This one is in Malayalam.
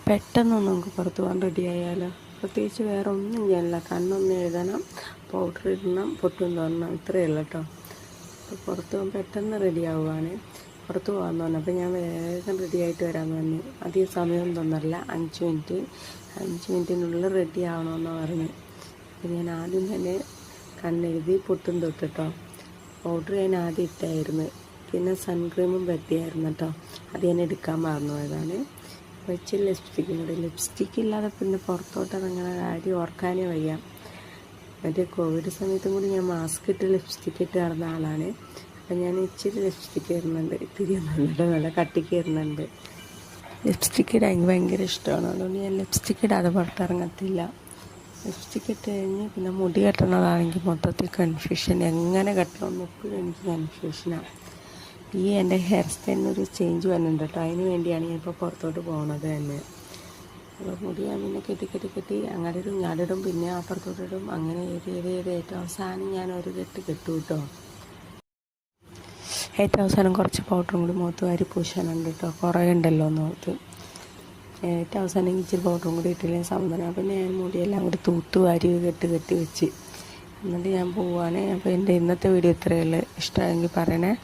പെട്ടെന്നൊന്നും നമുക്ക് പുറത്ത് പോകാൻ റെഡി ആയാലോ. പ്രത്യേകിച്ച് വേറെ ഒന്നും ചെയ്യാനില്ല. കണ്ണൊന്ന് എഴുതണം, പൗഡർ ഇടണം, പൊട്ടും തോന്നണം, ഇത്രയേ ഉള്ളൂ കേട്ടോ. അപ്പോൾ പുറത്ത് പോകാൻ പെട്ടെന്ന് റെഡി ആവുകയാണ്. പുറത്ത് പോകാമെന്ന് പറഞ്ഞു. അപ്പോൾ ഞാൻ വേഗം റെഡി ആയിട്ട് വരാമെന്ന് പറഞ്ഞു. അധികം സമയം തന്നില്ല, 5 മിനിറ്റിനുള്ളിൽ റെഡി ആവണമെന്ന് പറഞ്ഞു. അപ്പോൾ ഞാൻ ആദ്യം തന്നെ കണ്ണെഴുതി പൊട്ടും തൊട്ടിട്ടോ. പൗഡർ ഞാൻ ആദ്യം ഇട്ടായിരുന്നു, പിന്നെ സൺക്രീമും പറ്റിയായിരുന്നു കേട്ടോ. അത് ഞാൻ എടുക്കാൻ മറന്നു പോയതാണ്. വെച്ച് ലിപ്സ്റ്റിക്കും കൂടി. ലിപ്സ്റ്റിക്ക് ഇല്ലാതെ പിന്നെ പുറത്തോട്ട് ഇറങ്ങുന്ന കാര്യം ഓർക്കാനേ വയ്യ. മറ്റേ കോവിഡ് സമയത്തും കൂടി ഞാൻ മാസ്ക് ഇട്ട് ലിപ്സ്റ്റിക്ക് ഇട്ട് നടന്ന ആളാണ്. അപ്പം ഞാൻ ഇച്ചിരി ലിപ്സ്റ്റിക്ക് ഇടുന്നുണ്ട്, ഇത്തിരി ഒന്നുമില്ല, നല്ല കട്ടിക്ക് ഇടുന്നുണ്ട്. ലിപ്സ്റ്റിക്ക് ഇടാൻ എനിക്ക് ഭയങ്കര ഇഷ്ടമാണ്. അതുകൊണ്ട് ഞാൻ ലിപ്സ്റ്റിക്ക് ഇടാതെ പുറത്തിറങ്ങത്തില്ല. ലിപ്സ്റ്റിക്ക് ഇട്ട് കഴിഞ്ഞ് പിന്നെ മുടി കെട്ടണതാണെങ്കിൽ മൊത്തത്തിൽ കൺഫ്യൂഷൻ, എങ്ങനെ കെട്ടണമെന്ന് എപ്പോഴും എനിക്ക് കൺഫ്യൂഷനാണ്. ഈ എൻ്റെ ഹെയർ സ്റ്റൈലിനൊരു ചേഞ്ച് വരുന്നുണ്ട് കേട്ടോ. അതിന് വേണ്ടിയാണ് ഞാൻ ഇപ്പോൾ പുറത്തോട്ട് പോകുന്നത് തന്നെ. അപ്പോൾ മുടി ഞാൻ പിന്നെ കെട്ടി അങ്ങോട്ടിടും ഇങ്ങോട്ടിടും, പിന്നെ അപ്പുറത്തോട്ടിടും, അങ്ങനെ ഏത് ഏറ്റവും അവസാനം ഞാൻ ഒരു കെട്ട് കെട്ടു കേട്ടോ. ഏറ്റവും അവസാനം കുറച്ച് പൗഡറും കൂടി മുഖത്ത് വാരി പൂശാനുണ്ട് കേട്ടോ, കുറേ ഉണ്ടല്ലോ എന്ന്. ഏറ്റവും അവസാനം ഇച്ചിരി പൗഡറും കൂടി ഇട്ടില്ലെങ്കിൽ സമാധാനം. പിന്നെ ഞാൻ മുടിയെല്ലാം കൂടി തൂത്ത് വാരി കെട്ടി വെച്ച് എന്നിട്ട് ഞാൻ പോവുകയാണ്. അപ്പോൾ എൻ്റെ ഇന്നത്തെ വീഡിയോ ഇത്രയേ ഉള്ളൂ. ഇഷ്ടമായെങ്കിൽ പറയണേ.